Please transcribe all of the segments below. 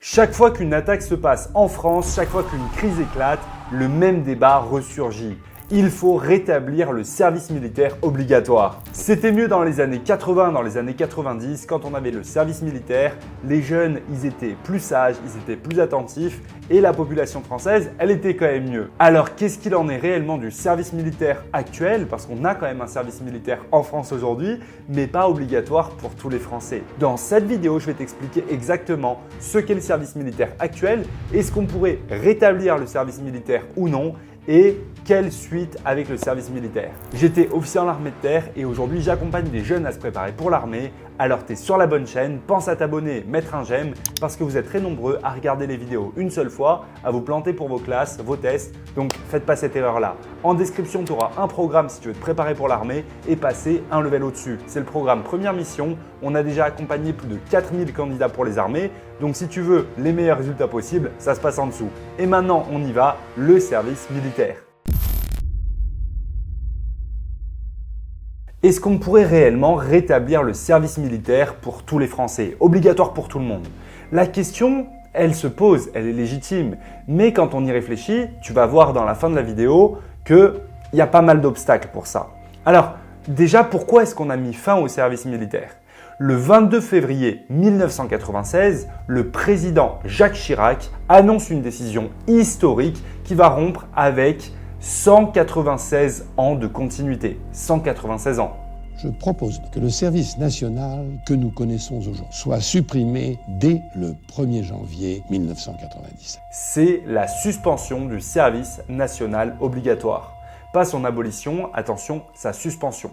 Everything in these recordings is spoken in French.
Chaque fois qu'une attaque se passe en France, chaque fois qu'une crise éclate, le même débat ressurgit. Il faut rétablir le service militaire obligatoire. C'était mieux dans les années 80, dans les années 90, quand on avait le service militaire, les jeunes, ils étaient plus sages, ils étaient plus attentifs et la population française, elle était quand même mieux. Alors qu'est-ce qu'il en est réellement du service militaire actuel? Parce qu'on a quand même un service militaire en France aujourd'hui, mais pas obligatoire pour tous les Français. Dans cette vidéo, je vais t'expliquer exactement ce qu'est le service militaire actuel, est-ce qu'on pourrait rétablir le service militaire ou non, et quelle suite avec le service militaire. J'étais officier en armée de terre et aujourd'hui j'accompagne des jeunes à se préparer pour l'armée. Alors tu es sur la bonne chaîne, pense à t'abonner, mettre un j'aime parce que vous êtes très nombreux à regarder les vidéos une seule fois, à vous planter pour vos classes, vos tests, donc faites pas cette erreur-là. En description, tu auras un programme si tu veux te préparer pour l'armée et passer un level au-dessus. C'est le programme Première Mission. On a déjà accompagné plus de 4000 candidats pour les armées, donc si tu veux les meilleurs résultats possibles, ça se passe en dessous. Et maintenant, on y va, le service militaire. Est-ce qu'on pourrait réellement rétablir le service militaire pour tous les Français, obligatoire pour tout le monde? La question, elle se pose, elle est légitime, mais quand on y réfléchit, tu vas voir dans la fin de la vidéo qu'il y a pas mal d'obstacles pour ça. Alors, déjà, pourquoi est-ce qu'on a mis fin au service militaire? Le 22 février 1996, le président Jacques Chirac annonce une décision historique qui va rompre avec 196 ans de continuité. 196 ans. Je propose que le service national que nous connaissons aujourd'hui soit supprimé dès le 1er janvier 1997. C'est la suspension du service national obligatoire. Pas son abolition, attention, sa suspension.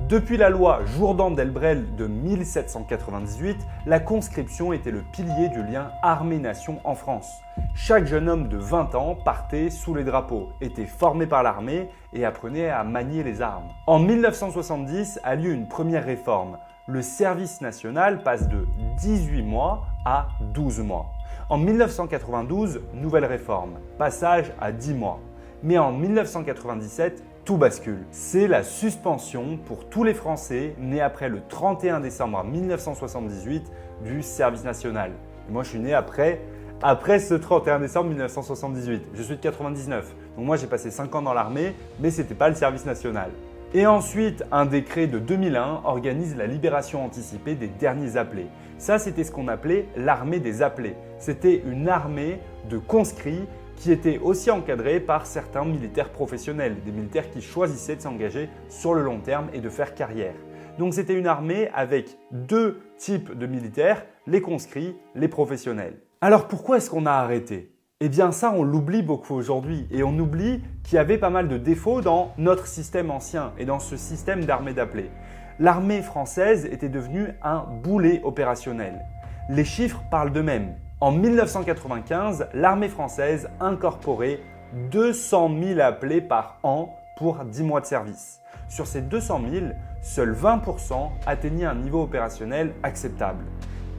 Depuis la loi Jourdan-Delbrel de 1798, la conscription était le pilier du lien armée-nation en France. Chaque jeune homme de 20 ans partait sous les drapeaux, était formé par l'armée et apprenait à manier les armes. En 1970 a lieu une première réforme. Le service national passe de 18 mois à 12 mois. En 1992, nouvelle réforme, passage à 10 mois. Mais en 1997, tout bascule. C'est la suspension pour tous les Français nés après le 31 décembre 1978 du service national. Et moi, je suis né après ce 31 décembre 1978. Je suis de 99. Donc moi, j'ai passé 5 ans dans l'armée, mais ce n'était pas le service national. Et ensuite, un décret de 2001 organise la libération anticipée des derniers appelés. Ça, c'était ce qu'on appelait l'armée des appelés. C'était une armée de conscrits qui était aussi encadré par certains militaires professionnels, des militaires qui choisissaient de s'engager sur le long terme et de faire carrière. Donc c'était une armée avec deux types de militaires, les conscrits, les professionnels. Alors pourquoi est-ce qu'on a arrêté? Eh bien ça, on l'oublie beaucoup aujourd'hui et on oublie qu'il y avait pas mal de défauts dans notre système ancien et dans ce système d'armée d'appelés. L'armée française était devenue un boulet opérationnel. Les chiffres parlent d'eux-mêmes. En 1995, l'armée française incorporait 200 000 appelés par an pour 10 mois de service. Sur ces 200 000, seuls 20% atteignaient un niveau opérationnel acceptable.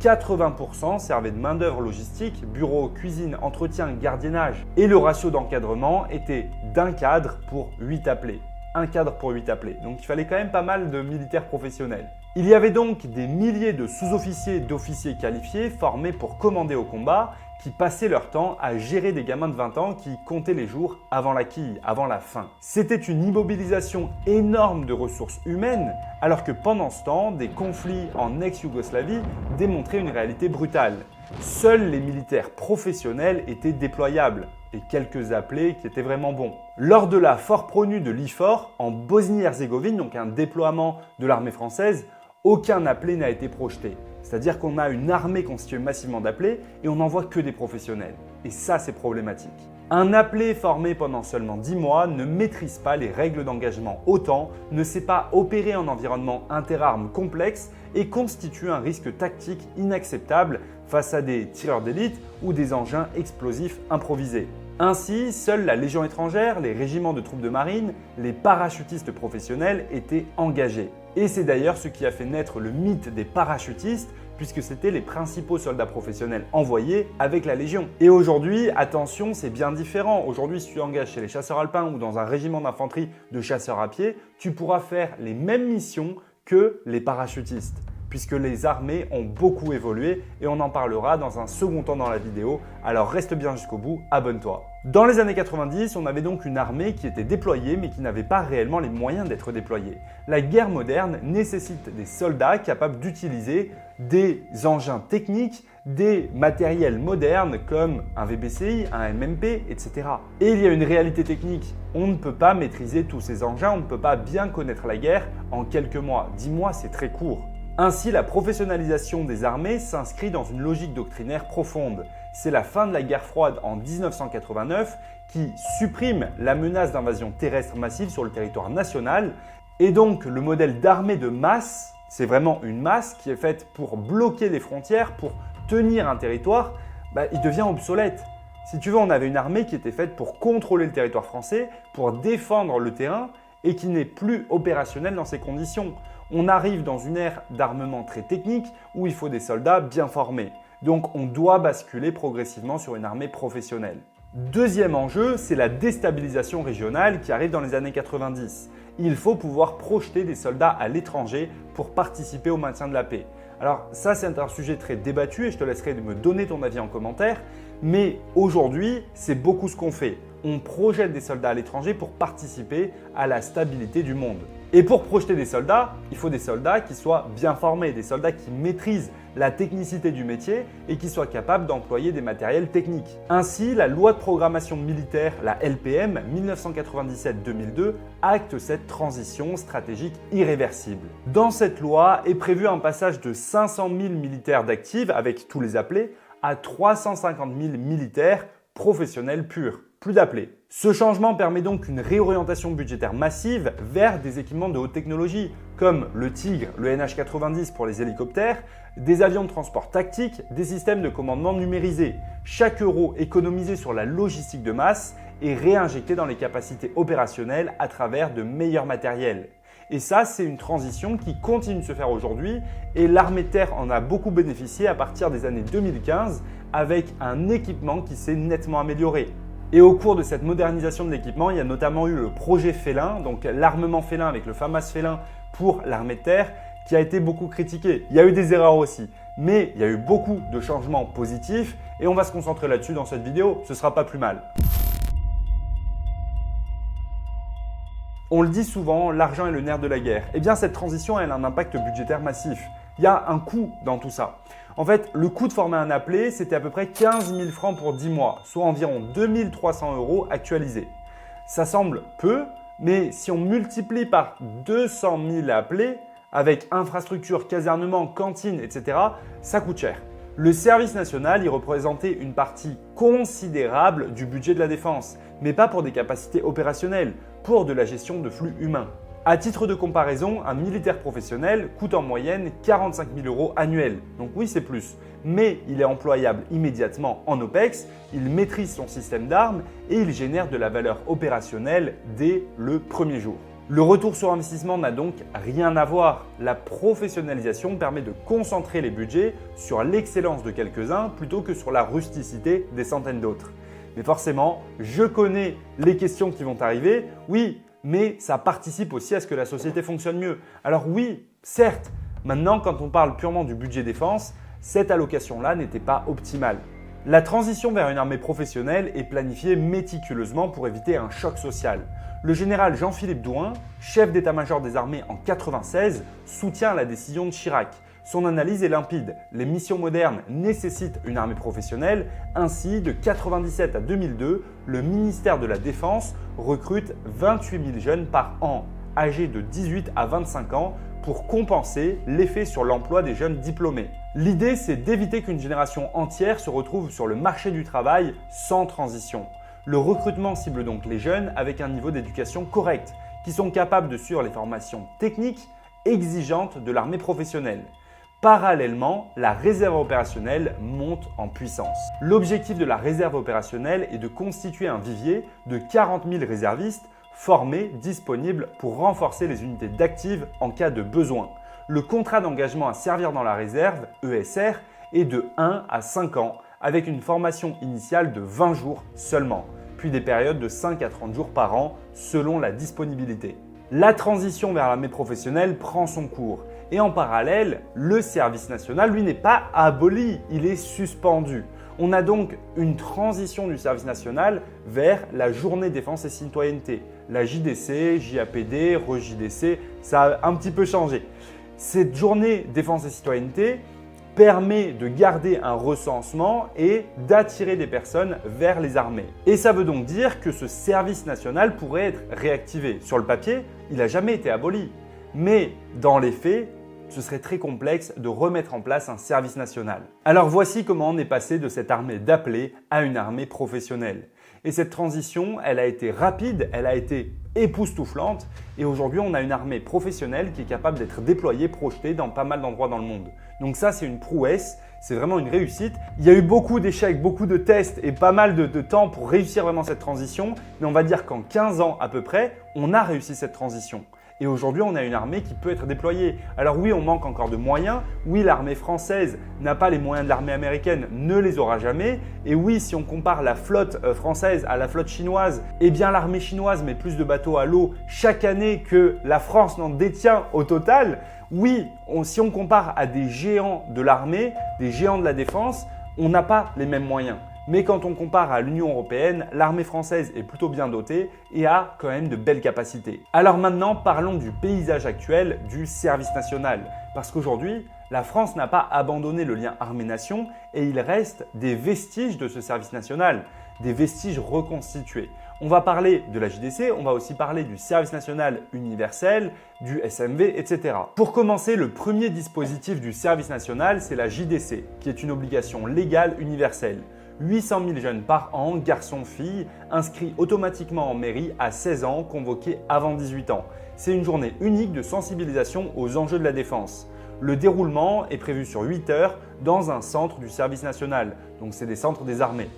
80% servaient de main-d'œuvre logistique, bureau, cuisine, entretien, gardiennage. Et le ratio d'encadrement était d'un cadre pour 8 appelés. Un cadre pour 8 appelés. Donc il fallait quand même pas mal de militaires professionnels. Il y avait donc des milliers de sous-officiers et d'officiers qualifiés formés pour commander au combat qui passaient leur temps à gérer des gamins de 20 ans qui comptaient les jours avant la quille, avant la fin. C'était une immobilisation énorme de ressources humaines alors que pendant ce temps, des conflits en ex-Yougoslavie démontraient une réalité brutale. Seuls les militaires professionnels étaient déployables et quelques appelés qui étaient vraiment bons. Lors de la Fortpronut de l'IFOR en Bosnie-Herzégovine, donc un déploiement de l'armée française, aucun appelé n'a été projeté. C'est-à-dire qu'on a une armée constituée massivement d'appelés et on n'envoie que des professionnels. Et ça, c'est problématique. Un appelé formé pendant seulement 10 mois ne maîtrise pas les règles d'engagement autant, ne sait pas opérer en environnement interarmes complexe et constitue un risque tactique inacceptable face à des tireurs d'élite ou des engins explosifs improvisés. Ainsi, seule la Légion étrangère, les régiments de troupes de marine, les parachutistes professionnels étaient engagés. Et c'est d'ailleurs ce qui a fait naître le mythe des parachutistes, puisque c'était les principaux soldats professionnels envoyés avec la Légion. Et aujourd'hui, attention, c'est bien différent. Aujourd'hui, si tu engages chez les chasseurs alpins ou dans un régiment d'infanterie de chasseurs à pied, tu pourras faire les mêmes missions que les parachutistes. puisque les armées ont beaucoup évolué et on en parlera dans un second temps dans la vidéo, alors reste bien jusqu'au bout, abonne-toi. Dans les années 90, on avait donc une armée qui était déployée mais qui n'avait pas réellement les moyens d'être déployée. La guerre moderne nécessite des soldats capables d'utiliser des engins techniques, des matériels modernes comme un VBCI, un MMP, etc. Et il y a une réalité technique. On ne peut pas maîtriser tous ces engins, on ne peut pas bien connaître la guerre en quelques mois. 10 mois, c'est très court. Ainsi, la professionnalisation des armées s'inscrit dans une logique doctrinaire profonde. C'est la fin de la guerre froide en 1989 qui supprime la menace d'invasion terrestre massive sur le territoire national. Et donc, le modèle d'armée de masse, c'est vraiment une masse qui est faite pour bloquer les frontières, pour tenir un territoire, il devient obsolète. Si tu veux, on avait une armée qui était faite pour contrôler le territoire français, pour défendre le terrain et qui n'est plus opérationnelle dans ces conditions. On arrive dans une ère d'armement très technique où il faut des soldats bien formés. Donc on doit basculer progressivement sur une armée professionnelle. Deuxième enjeu, c'est la déstabilisation régionale qui arrive dans les années 90. Il faut pouvoir projeter des soldats à l'étranger pour participer au maintien de la paix. Alors ça, c'est un sujet très débattu et je te laisserai me donner ton avis en commentaire. Mais aujourd'hui, c'est beaucoup ce qu'on fait. On projette des soldats à l'étranger pour participer à la stabilité du monde. Et pour projeter des soldats, il faut des soldats qui soient bien formés, des soldats qui maîtrisent la technicité du métier et qui soient capables d'employer des matériels techniques. Ainsi, la loi de programmation militaire, la LPM 1997-2002, acte cette transition stratégique irréversible. Dans cette loi est prévu un passage de 500 000 militaires d'actifs, avec tous les appelés, à 350 000 militaires professionnels purs, plus d'appelés. Ce changement permet donc une réorientation budgétaire massive vers des équipements de haute technologie, comme le Tigre, le NH90 pour les hélicoptères, des avions de transport tactique, des systèmes de commandement numérisés. Chaque euro économisé sur la logistique de masse est réinjecté dans les capacités opérationnelles à travers de meilleurs matériels. Et ça, c'est une transition qui continue de se faire aujourd'hui et l'armée de terre en a beaucoup bénéficié à partir des années 2015 avec un équipement qui s'est nettement amélioré. Et au cours de cette modernisation de l'équipement, il y a notamment eu le projet Félin, donc l'armement Félin avec le FAMAS Félin pour l'armée de terre, qui a été beaucoup critiqué. Il y a eu des erreurs aussi, mais il y a eu beaucoup de changements positifs et on va se concentrer là-dessus dans cette vidéo, ce ne sera pas plus mal. On le dit souvent, l'argent est le nerf de la guerre. Eh bien, cette transition, elle a un impact budgétaire massif. Il y a un coût dans tout ça. En fait, le coût de former un appelé, c'était à peu près 15 000 francs pour 10 mois, soit environ 2 300 € actualisés. Ça semble peu, mais si on multiplie par 200 000 appelés, avec infrastructure, casernement, cantine, etc., ça coûte cher. Le service national y représentait une partie considérable du budget de la défense, mais pas pour des capacités opérationnelles, pour de la gestion de flux humains. À titre de comparaison, un militaire professionnel coûte en moyenne 45 000 € annuels. Donc oui, c'est plus. Mais il est employable immédiatement en OPEX, il maîtrise son système d'armes et il génère de la valeur opérationnelle dès le premier jour. Le retour sur investissement n'a donc rien à voir. La professionnalisation permet de concentrer les budgets sur l'excellence de quelques-uns plutôt que sur la rusticité des centaines d'autres. Mais forcément, je connais les questions qui vont arriver. Oui, mais ça participe aussi à ce que la société fonctionne mieux. Alors oui, certes, maintenant quand on parle purement du budget défense, cette allocation-là n'était pas optimale. La transition vers une armée professionnelle est planifiée méticuleusement pour éviter un choc social. Le général Jean-Philippe Douin, chef d'état-major des armées en 1996, soutient la décision de Chirac. Son analyse est limpide. Les missions modernes nécessitent une armée professionnelle. Ainsi, de 1997 à 2002, le ministère de la Défense recrute 28 000 jeunes par an, âgés de 18 à 25 ans, pour compenser l'effet sur l'emploi des jeunes diplômés. L'idée, c'est d'éviter qu'une génération entière se retrouve sur le marché du travail sans transition. Le recrutement cible donc les jeunes avec un niveau d'éducation correct, qui sont capables de suivre les formations techniques exigeantes de l'armée professionnelle. Parallèlement, la réserve opérationnelle monte en puissance. L'objectif de la réserve opérationnelle est de constituer un vivier de 40 000 réservistes formés, disponibles pour renforcer les unités d'actifs en cas de besoin. Le contrat d'engagement à servir dans la réserve, ESR, est de 1 à 5 ans avec une formation initiale de 20 jours seulement, puis des périodes de 5 à 30 jours par an selon la disponibilité. La transition vers l'armée professionnelle prend son cours Et en parallèle, le service national, lui, n'est pas aboli, il est suspendu. On a donc une transition du service national vers la journée défense et citoyenneté. La JDC, JAPD, ReJDC, ça a un petit peu changé. Cette journée défense et citoyenneté permet de garder un recensement et d'attirer des personnes vers les armées. Et ça veut donc dire que ce service national pourrait être réactivé. Sur le papier, il n'a jamais été aboli. Mais dans les faits, ce serait très complexe de remettre en place un service national. Alors voici comment on est passé de cette armée d'appelés à une armée professionnelle. Et cette transition, elle a été rapide, elle a été époustouflante et aujourd'hui on a une armée professionnelle qui est capable d'être déployée, projetée dans pas mal d'endroits dans le monde. Donc ça c'est une prouesse, c'est vraiment une réussite. Il y a eu beaucoup d'échecs, beaucoup de tests et pas mal de temps pour réussir vraiment cette transition, mais on va dire qu'en 15 ans à peu près, on a réussi cette transition. Et aujourd'hui, on a une armée qui peut être déployée. Alors oui, on manque encore de moyens. Oui, l'armée française n'a pas les moyens de l'armée américaine, ne les aura jamais. Et oui, si on compare la flotte française à la flotte chinoise, eh bien l'armée chinoise met plus de bateaux à l'eau chaque année que la France n'en détient au total. Oui, si on compare à des géants de l'armée, des géants de la défense, on n'a pas les mêmes moyens. Mais quand on compare à l'Union européenne, l'armée française est plutôt bien dotée et a quand même de belles capacités. Alors maintenant, parlons du paysage actuel du service national. Parce qu'aujourd'hui, la France n'a pas abandonné le lien armée-nation et il reste des vestiges de ce service national, des vestiges reconstitués. On va parler de la JDC, on va aussi parler du service national universel, du SMV, etc. Pour commencer, le premier dispositif du service national, c'est la JDC, qui est une obligation légale universelle. 800 000 jeunes par an, garçons-filles, inscrits automatiquement en mairie à 16 ans, convoqués avant 18 ans. C'est une journée unique de sensibilisation aux enjeux de la défense. Le déroulement est prévu sur 8 heures dans un centre du service national, donc c'est des centres des armées.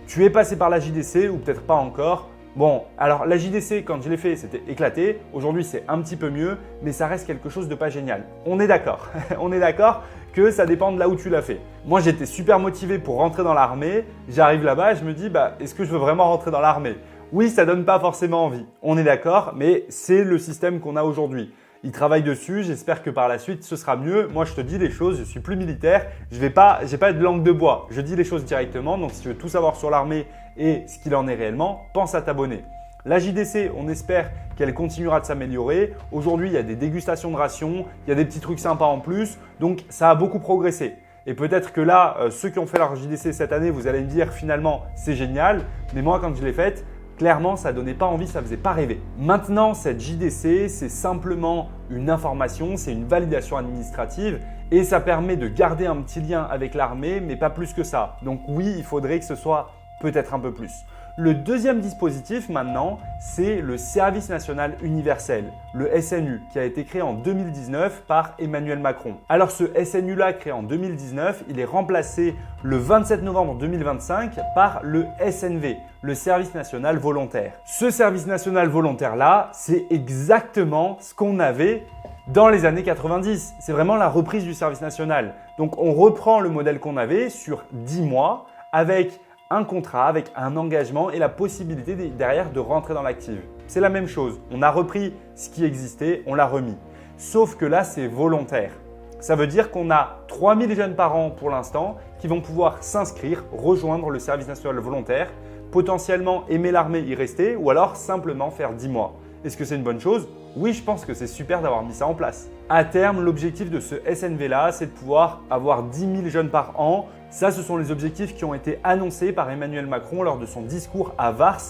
Tu es passé par la JDC ou peut-être pas encore. Bon, alors la JDC, quand je l'ai fait, c'était éclaté. Aujourd'hui, c'est un petit peu mieux, mais ça reste quelque chose de pas génial. On est d'accord. On est d'accord que ça dépend de là où tu l'as fait. Moi, j'étais super motivé pour rentrer dans l'armée. J'arrive là-bas et je me dis, est-ce que je veux vraiment rentrer dans l'armée? Oui, ça donne pas forcément envie. On est d'accord, mais c'est le système qu'on a aujourd'hui. Ils travaillent dessus, j'espère que par la suite ce sera mieux. Moi je te dis les choses, je suis plus militaire, j'ai pas de langue de bois, je dis les choses directement. Donc si tu veux tout savoir sur l'armée et ce qu'il en est réellement, pense à t'abonner. La JDC, on espère qu'elle continuera de s'améliorer. Aujourd'hui, il y a des dégustations de rations, il y a des petits trucs sympas en plus, donc ça a beaucoup progressé. Et peut-être que là, ceux qui ont fait leur JDC cette année, vous allez me dire finalement c'est génial, mais moi quand je l'ai faite, clairement, ça ne donnait pas envie, ça ne faisait pas rêver. Maintenant, cette JDC, c'est simplement une information, c'est une validation administrative et ça permet de garder un petit lien avec l'armée, mais pas plus que ça. Donc oui, il faudrait que ce soit peut-être un peu plus. Le deuxième dispositif maintenant, c'est le Service national universel, le SNU, qui a été créé en 2019 par Emmanuel Macron. Alors ce SNU-là, créé en 2019, il est remplacé le 27 novembre 2025 par le SNV, le Service national volontaire. Ce Service national volontaire-là, c'est exactement ce qu'on avait dans les années 90. C'est vraiment la reprise du service national. Donc on reprend le modèle qu'on avait sur 10 mois avec un contrat, avec un engagement et la possibilité derrière de rentrer dans l'active. C'est la même chose. On a repris ce qui existait, on l'a remis. Sauf que là, c'est volontaire. Ça veut dire qu'on a 3000 jeunes par an pour l'instant qui vont pouvoir s'inscrire, rejoindre le service national volontaire, potentiellement aimer l'armée, y rester ou alors simplement faire 10 mois. Est-ce que c'est une bonne chose? Oui, je pense que c'est super d'avoir mis ça en place. À terme, l'objectif de ce SNV-là, c'est de pouvoir avoir 10 000 jeunes par an. Ça, ce sont les objectifs qui ont été annoncés par Emmanuel Macron lors de son discours à Vars,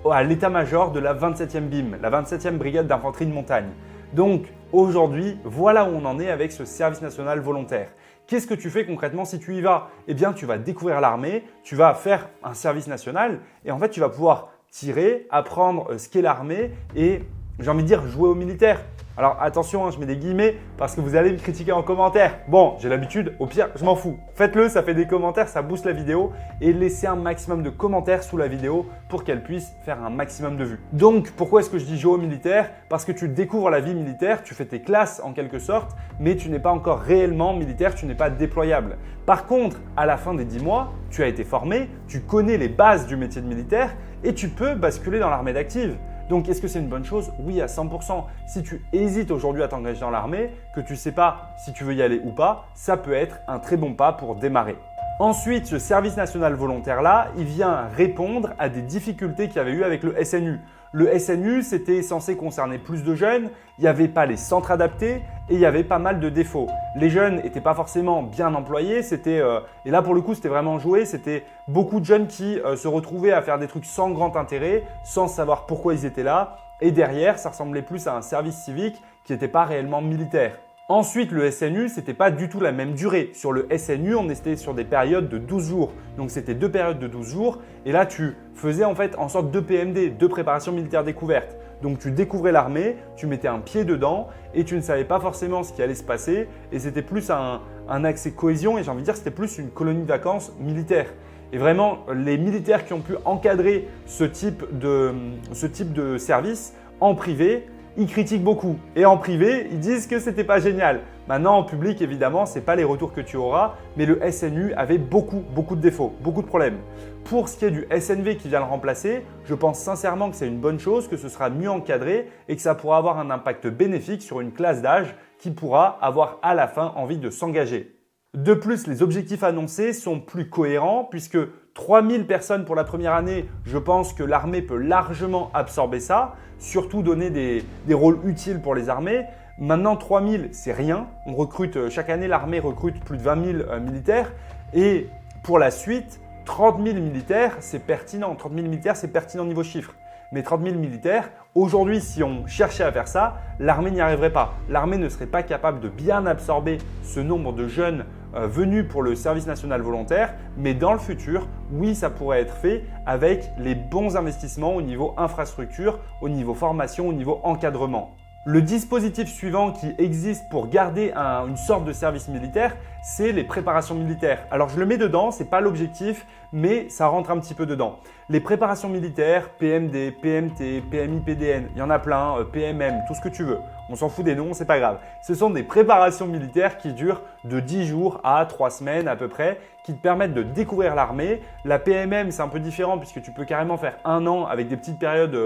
à l'état-major de la 27e BIM, la 27e brigade d'infanterie de montagne. Donc aujourd'hui, voilà où on en est avec ce service national volontaire. Qu'est-ce que tu fais concrètement si tu y vas? Eh bien, tu vas découvrir l'armée, tu vas faire un service national et en fait, tu vas pouvoir tirer, apprendre ce qu'est l'armée et j'ai envie de dire jouer aux militaires. Alors attention, je mets des guillemets parce que vous allez me critiquer en commentaire. Bon, j'ai l'habitude, au pire, je m'en fous. Faites-le, ça fait des commentaires, ça booste la vidéo et laissez un maximum de commentaires sous la vidéo pour qu'elle puisse faire un maximum de vues. Donc, pourquoi est-ce que je dis jouer aux militaires? Parce que tu découvres la vie militaire, tu fais tes classes en quelque sorte, mais tu n'es pas encore réellement militaire, tu n'es pas déployable. Par contre, à la fin des 10 mois, tu as été formé, tu connais les bases du métier de militaire et tu peux basculer dans l'armée d'active. Donc est-ce que c'est une bonne chose? Oui, à 100%. Si tu hésites aujourd'hui à t'engager dans l'armée, que tu ne sais pas si tu veux y aller ou pas, ça peut être un très bon pas pour démarrer. Ensuite, ce service national volontaire là, il vient répondre à des difficultés qu'il y avait eu avec le SNU. Le SNU, c'était censé concerner plus de jeunes, il n'y avait pas les centres adaptés et il y avait pas mal de défauts. Les jeunes n'étaient pas forcément bien employés, et là pour le coup c'était vraiment joué, c'était beaucoup de jeunes qui se retrouvaient à faire des trucs sans grand intérêt, sans savoir pourquoi ils étaient là, et derrière ça ressemblait plus à un service civique qui n'était pas réellement militaire. Ensuite, le SNU, ce n'était pas du tout la même durée. Sur le SNU, on était sur des périodes de 12 jours. Donc, c'était 2 périodes de 12 jours. Et là, tu faisais en fait en sorte de PMD, de préparation militaire découverte. Donc, tu découvrais l'armée, tu mettais un pied dedans et tu ne savais pas forcément ce qui allait se passer. Et c'était plus un accès cohésion et j'ai envie de dire c'était plus une colonie de vacances militaire. Et vraiment, les militaires qui ont pu encadrer ce type de service en privé, ils critiquent beaucoup. Et en privé, ils disent que c'était pas génial. Maintenant, en public, évidemment, ce n'est pas les retours que tu auras, mais le SNU avait beaucoup de défauts, beaucoup de problèmes. Pour ce qui est du SNV qui vient le remplacer, je pense sincèrement que c'est une bonne chose, que ce sera mieux encadré et que ça pourra avoir un impact bénéfique sur une classe d'âge qui pourra avoir à la fin envie de s'engager. De plus, les objectifs annoncés sont plus cohérents puisque 3000 personnes pour la première année, je pense que l'armée peut largement absorber ça, surtout donner des rôles utiles pour les armées. Maintenant, 3000, c'est rien. On recrute, chaque année, l'armée recrute plus de 20 000 militaires. Et pour la suite, 30 000 militaires, c'est pertinent. 30 000 militaires, c'est pertinent niveau chiffre. Mais 30 000 militaires, aujourd'hui, si on cherchait à faire ça, l'armée n'y arriverait pas. L'armée ne serait pas capable de bien absorber ce nombre de jeunes venus pour le service national volontaire. Mais dans le futur, oui, ça pourrait être fait avec les bons investissements au niveau infrastructure, au niveau formation, au niveau encadrement. Le dispositif suivant qui existe pour garder une sorte de service militaire, c'est les préparations militaires. Alors je le mets dedans, ce n'est pas l'objectif, mais ça rentre un petit peu dedans. Les préparations militaires, PMD, PMT, PMI-PDN, il y en a plein, PMM, tout ce que tu veux. On s'en fout des noms, c'est pas grave. Ce sont des préparations militaires qui durent de 10 jours à 3 semaines à peu près, qui te permettent de découvrir l'armée. La PMM, c'est un peu différent puisque tu peux carrément faire 1 an avec des petites périodes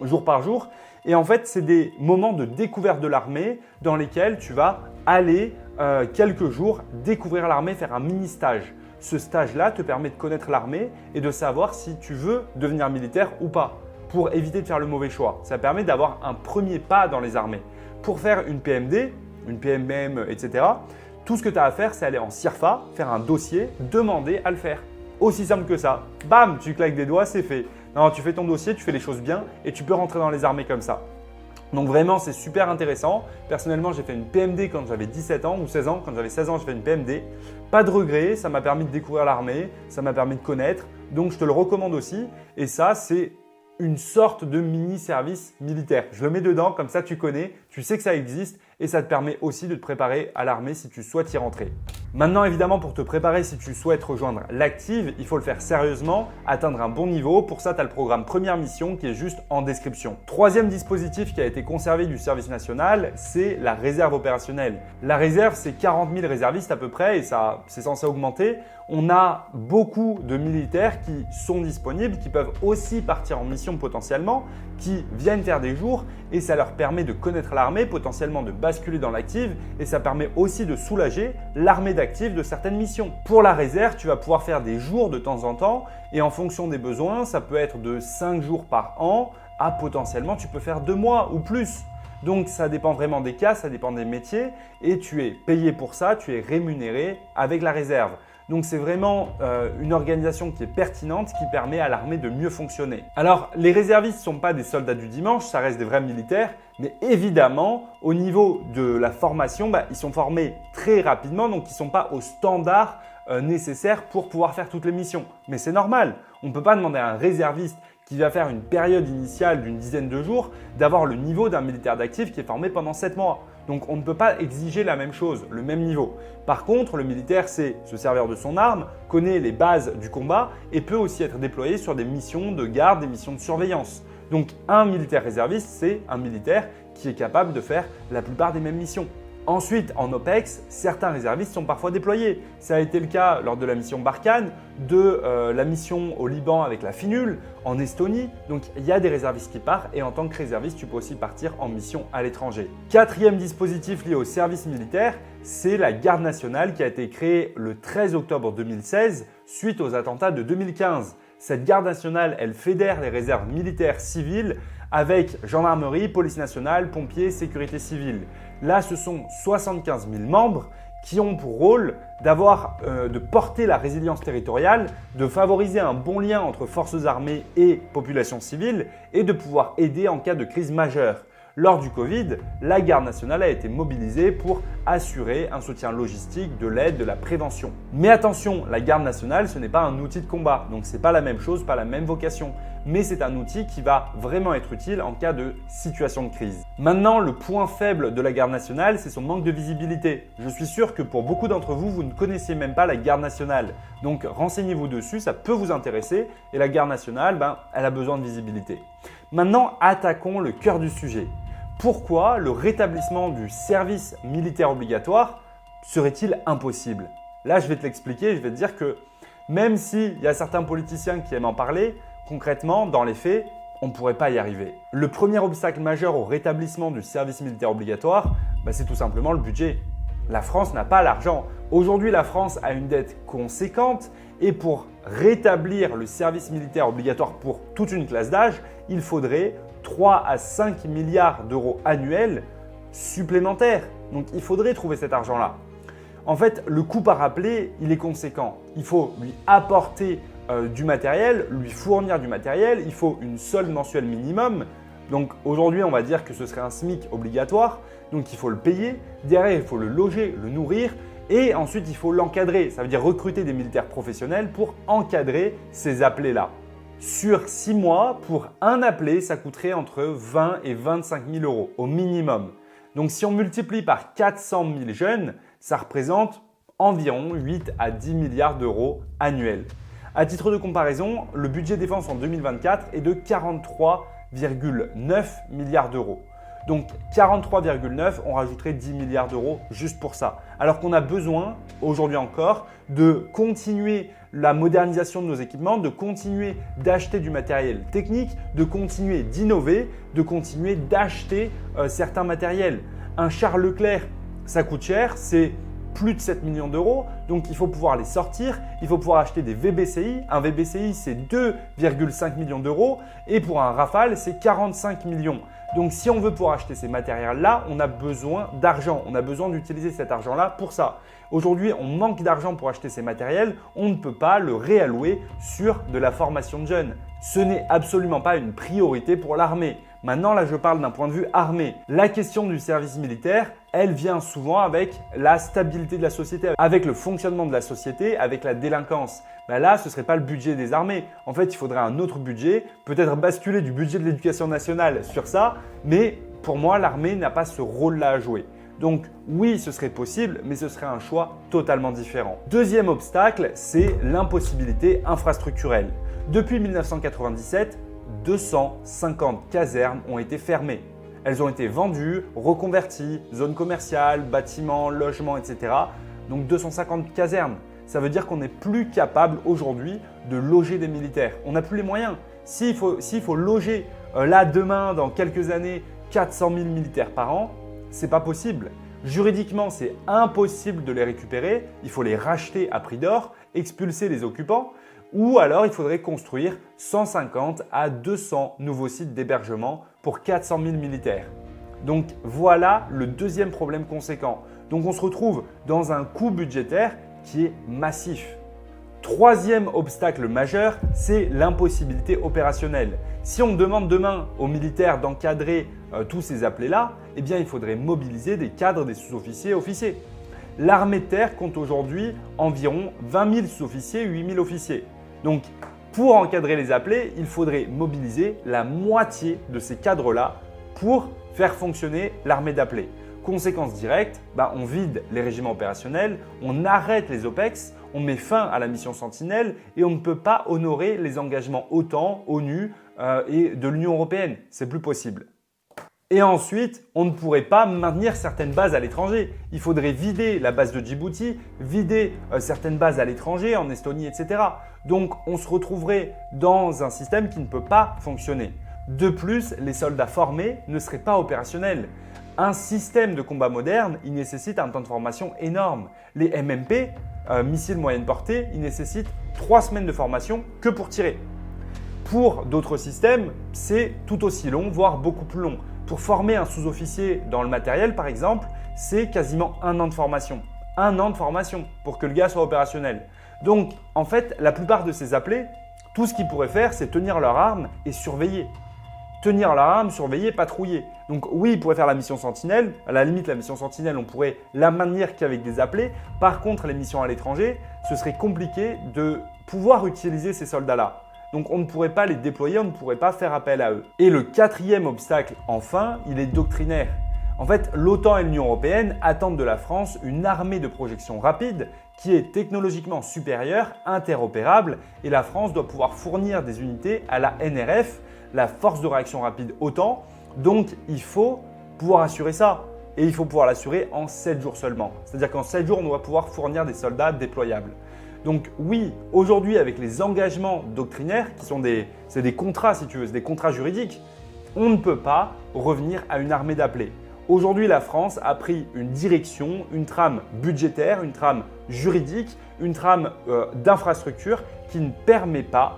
jour par jour. Et en fait, c'est des moments de découverte de l'armée dans lesquels tu vas aller quelques jours découvrir l'armée, faire un mini-stage. Ce stage-là te permet de connaître l'armée et de savoir si tu veux devenir militaire ou pas pour éviter de faire le mauvais choix. Ça permet d'avoir un premier pas dans les armées. Pour faire une PMD, une PMM, etc., tout ce que tu as à faire, c'est aller en CIRFA, faire un dossier, demander à le faire. Aussi simple que ça. Bam, tu claques des doigts, c'est fait. Non, tu fais ton dossier, tu fais les choses bien et tu peux rentrer dans les armées comme ça. Donc vraiment, c'est super intéressant. Personnellement, j'ai fait une PMD quand j'avais 17 ans ou 16 ans. Quand j'avais 16 ans, j'ai fait une PMD. Pas de regret, ça m'a permis de découvrir l'armée, ça m'a permis de connaître. Donc, je te le recommande aussi. Et ça, c'est une sorte de mini-service militaire. Je le mets dedans, comme ça tu connais, tu sais que ça existe et ça te permet aussi de te préparer à l'armée si tu souhaites y rentrer. Maintenant, évidemment, pour te préparer si tu souhaites rejoindre l'active, il faut le faire sérieusement, atteindre un bon niveau. Pour ça, tu as le programme Première Mission qui est juste en description. Troisième dispositif qui a été conservé du service national, c'est la réserve opérationnelle. La réserve, c'est 40 000 réservistes à peu près et ça, c'est censé augmenter. On a beaucoup de militaires qui sont disponibles, qui peuvent aussi partir en mission potentiellement, qui viennent faire des jours et ça leur permet de connaître l'armée, potentiellement de basculer dans l'active et ça permet aussi de soulager l'armée d'active de certaines missions. Pour la réserve, tu vas pouvoir faire des jours de temps en temps et en fonction des besoins, ça peut être de 5 jours par an à potentiellement tu peux faire 2 mois ou plus. Donc ça dépend vraiment des cas, ça dépend des métiers et tu es payé pour ça, tu es rémunéré avec la réserve. Donc c'est vraiment une organisation qui est pertinente, qui permet à l'armée de mieux fonctionner. Alors les réservistes ne sont pas des soldats du dimanche, ça reste des vrais militaires, mais évidemment au niveau de la formation, ils sont formés très rapidement, donc ils ne sont pas au standard nécessaire pour pouvoir faire toutes les missions. Mais c'est normal, on ne peut pas demander à un réserviste qui va faire une période initiale d'une dizaine de jours d'avoir le niveau d'un militaire d'actif qui est formé pendant 7 mois. Donc on ne peut pas exiger la même chose, le même niveau. Par contre, le militaire sait se servir de son arme, connaît les bases du combat et peut aussi être déployé sur des missions de garde, des missions de surveillance. Donc un militaire réserviste, c'est un militaire qui est capable de faire la plupart des mêmes missions. Ensuite, en OPEX, certains réservistes sont parfois déployés. Ça a été le cas lors de la mission Barkhane, de la mission au Liban avec la FINUL, en Estonie. Donc, il y a des réservistes qui partent et en tant que réserviste, tu peux aussi partir en mission à l'étranger. Quatrième dispositif lié au service militaire, c'est la garde nationale qui a été créée le 13 octobre 2016 suite aux attentats de 2015. Cette garde nationale, elle fédère les réserves militaires civiles avec gendarmerie, police nationale, pompiers, sécurité civile. Là, ce sont 75 000 membres qui ont pour rôle de porter la résilience territoriale, de favoriser un bon lien entre forces armées et population civile et de pouvoir aider en cas de crise majeure. Lors du Covid, la garde nationale a été mobilisée pour assurer un soutien logistique, de l'aide, de la prévention. Mais attention, la garde nationale, ce n'est pas un outil de combat, donc ce n'est pas la même chose, pas la même vocation. Mais c'est un outil qui va vraiment être utile en cas de situation de crise. Maintenant, le point faible de la garde nationale, c'est son manque de visibilité. Je suis sûr que pour beaucoup d'entre vous, vous ne connaissiez même pas la garde nationale. Donc renseignez-vous dessus, ça peut vous intéresser. Et la garde nationale, elle a besoin de visibilité. Maintenant, attaquons le cœur du sujet. Pourquoi le rétablissement du service militaire obligatoire serait-il impossible? Là, je vais te l'expliquer, je vais te dire que même s'il y a certains politiciens qui aiment en parler, concrètement, dans les faits, on ne pourrait pas y arriver. Le premier obstacle majeur au rétablissement du service militaire obligatoire, c'est tout simplement le budget. La France n'a pas l'argent. Aujourd'hui, la France a une dette conséquente et pour rétablir le service militaire obligatoire pour toute une classe d'âge, il faudrait 3 à 5 milliards d'euros annuels supplémentaires. Donc, il faudrait trouver cet argent-là. En fait, le coût par appelé, il est conséquent. Il faut lui apporter du matériel, lui fournir du matériel, il faut une solde mensuelle minimum. Donc aujourd'hui, on va dire que ce serait un SMIC obligatoire, donc il faut le payer. Derrière, il faut le loger, le nourrir et ensuite il faut l'encadrer. Ça veut dire recruter des militaires professionnels pour encadrer ces appelés-là. Sur 6 mois, pour un appelé, ça coûterait entre 20 et 25 000 euros au minimum. Donc si on multiplie par 400 000 jeunes, ça représente environ 8 à 10 milliards d'euros annuels. À titre de comparaison, le budget défense en 2024 est de 43,9 milliards d'euros. Donc 43,9, on rajouterait 10 milliards d'euros juste pour ça. Alors qu'on a besoin, aujourd'hui encore, de continuer la modernisation de nos équipements, de continuer d'acheter du matériel technique, de continuer d'innover, de continuer d'acheter certains matériels. Un char Leclerc, ça coûte cher, c'est plus de 7 millions d'euros, donc il faut pouvoir les sortir, il faut pouvoir acheter des VBCI. Un VBCI, c'est 2,5 millions d'euros et pour un Rafale, c'est 45 millions. Donc si on veut pouvoir acheter ces matériels-là, on a besoin d'argent, on a besoin d'utiliser cet argent-là pour ça. Aujourd'hui, on manque d'argent pour acheter ces matériels, on ne peut pas le réallouer sur de la formation de jeunes. Ce n'est absolument pas une priorité pour l'armée. Maintenant, là, je parle d'un point de vue armé. La question du service militaire, elle vient souvent avec la stabilité de la société, avec le fonctionnement de la société, avec la délinquance. Là, ce ne serait pas le budget des armées. En fait, il faudrait un autre budget, peut-être basculer du budget de l'éducation nationale sur ça, mais pour moi, l'armée n'a pas ce rôle-là à jouer. Donc oui, ce serait possible, mais ce serait un choix totalement différent. Deuxième obstacle, c'est l'impossibilité infrastructurelle. Depuis 1997, 250 casernes ont été fermées. Elles ont été vendues, reconverties, zones commerciales, bâtiments, logements, etc. Donc 250 casernes. Ça veut dire qu'on n'est plus capable aujourd'hui de loger des militaires. On n'a plus les moyens. S'il faut loger là demain, dans quelques années, 400 000 militaires par an, c'est pas possible. Juridiquement, c'est impossible de les récupérer. Il faut les racheter à prix d'or, expulser les occupants. Ou alors, il faudrait construire 150 à 200 nouveaux sites d'hébergement pour 400 000 militaires. Donc voilà le deuxième problème conséquent. Donc on se retrouve dans un coût budgétaire qui est massif. Troisième obstacle majeur, c'est l'impossibilité opérationnelle. Si on demande demain aux militaires d'encadrer tous ces appelés-là, eh bien il faudrait mobiliser des cadres, des sous-officiers et officiers. L'armée de terre compte aujourd'hui environ 20 000 sous-officiers et 8 000 officiers. Donc, pour encadrer les appelés, il faudrait mobiliser la moitié de ces cadres-là pour faire fonctionner l'armée d'appelés. Conséquence directe, on vide les régiments opérationnels, on arrête les OPEX, on met fin à la mission Sentinelle et on ne peut pas honorer les engagements OTAN, ONU et de l'Union européenne. C'est plus possible. Et ensuite, on ne pourrait pas maintenir certaines bases à l'étranger. Il faudrait vider la base de Djibouti, vider certaines bases à l'étranger, en Estonie, etc. Donc, on se retrouverait dans un système qui ne peut pas fonctionner. De plus, les soldats formés ne seraient pas opérationnels. Un système de combat moderne, il nécessite un temps de formation énorme. Les MMP, missiles moyenne portée, ils nécessitent 3 semaines de formation que pour tirer. Pour d'autres systèmes, c'est tout aussi long, voire beaucoup plus long. Pour former un sous-officier dans le matériel, par exemple, c'est quasiment 1 an de formation. 1 an de formation pour que le gars soit opérationnel. Donc, en fait, la plupart de ces appelés, tout ce qu'ils pourraient faire, c'est tenir leur arme et surveiller. Tenir leur arme, surveiller, patrouiller. Donc oui, ils pourraient faire la mission Sentinelle. À la limite, la mission Sentinelle, on pourrait la maintenir qu'avec des appelés. Par contre, les missions à l'étranger, ce serait compliqué de pouvoir utiliser ces soldats-là. Donc on ne pourrait pas les déployer, on ne pourrait pas faire appel à eux. Et le 4e obstacle, enfin, il est doctrinaire. En fait, l'OTAN et l'Union européenne attendent de la France une armée de projection rapide qui est technologiquement supérieure, interopérable, et la France doit pouvoir fournir des unités à la NRF, la force de réaction rapide OTAN. Donc il faut pouvoir assurer ça. Et il faut pouvoir l'assurer en 7 jours seulement. C'est-à-dire qu'en 7 jours, on doit pouvoir fournir des soldats déployables. Donc oui, aujourd'hui avec les engagements doctrinaires, qui sont des contrats si tu veux, c'est des contrats juridiques, on ne peut pas revenir à une armée d'appelés. Aujourd'hui, la France a pris une direction, une trame budgétaire, une trame juridique, une trame d'infrastructure qui ne permet pas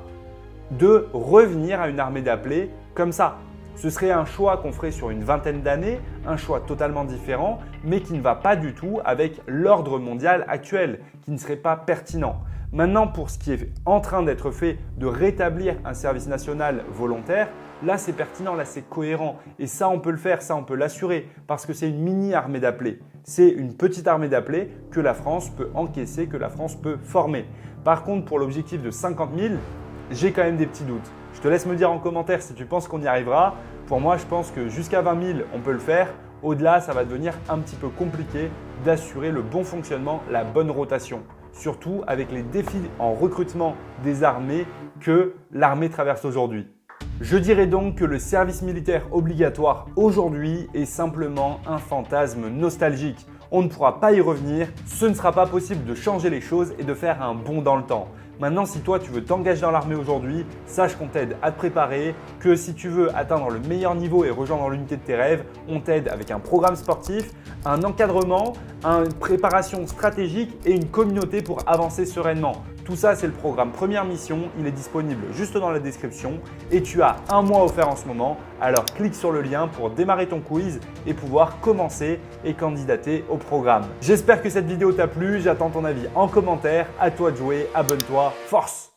de revenir à une armée d'appelés comme ça. Ce serait un choix qu'on ferait sur une vingtaine d'années, un choix totalement différent, mais qui ne va pas du tout avec l'ordre mondial actuel, qui ne serait pas pertinent. Maintenant, pour ce qui est en train d'être fait de rétablir un service national volontaire, là c'est pertinent, là c'est cohérent. Et ça on peut le faire, ça on peut l'assurer, parce que c'est une mini-armée d'appelés. C'est une petite armée d'appelés que la France peut encaisser, que la France peut former. Par contre, pour l'objectif de 50 000, j'ai quand même des petits doutes. Je te laisse me dire en commentaire si tu penses qu'on y arrivera. Pour moi, je pense que jusqu'à 20 000, on peut le faire. Au-delà, ça va devenir un petit peu compliqué d'assurer le bon fonctionnement, la bonne rotation. Surtout avec les défis en recrutement des armées que l'armée traverse aujourd'hui. Je dirais donc que le service militaire obligatoire aujourd'hui est simplement un fantasme nostalgique. On ne pourra pas y revenir, ce ne sera pas possible de changer les choses et de faire un bond dans le temps. Maintenant, si toi tu veux t'engager dans l'armée aujourd'hui, sache qu'on t'aide à te préparer, que si tu veux atteindre le meilleur niveau et rejoindre l'unité de tes rêves, on t'aide avec un programme sportif, un encadrement, une préparation stratégique et une communauté pour avancer sereinement. Tout ça, c'est le programme Première Mission. Il est disponible juste dans la description et tu as 1 mois offert en ce moment. Alors clique sur le lien pour démarrer ton quiz et pouvoir commencer et candidater au programme. J'espère que cette vidéo t'a plu. J'attends ton avis en commentaire. À toi de jouer. Abonne-toi. Force!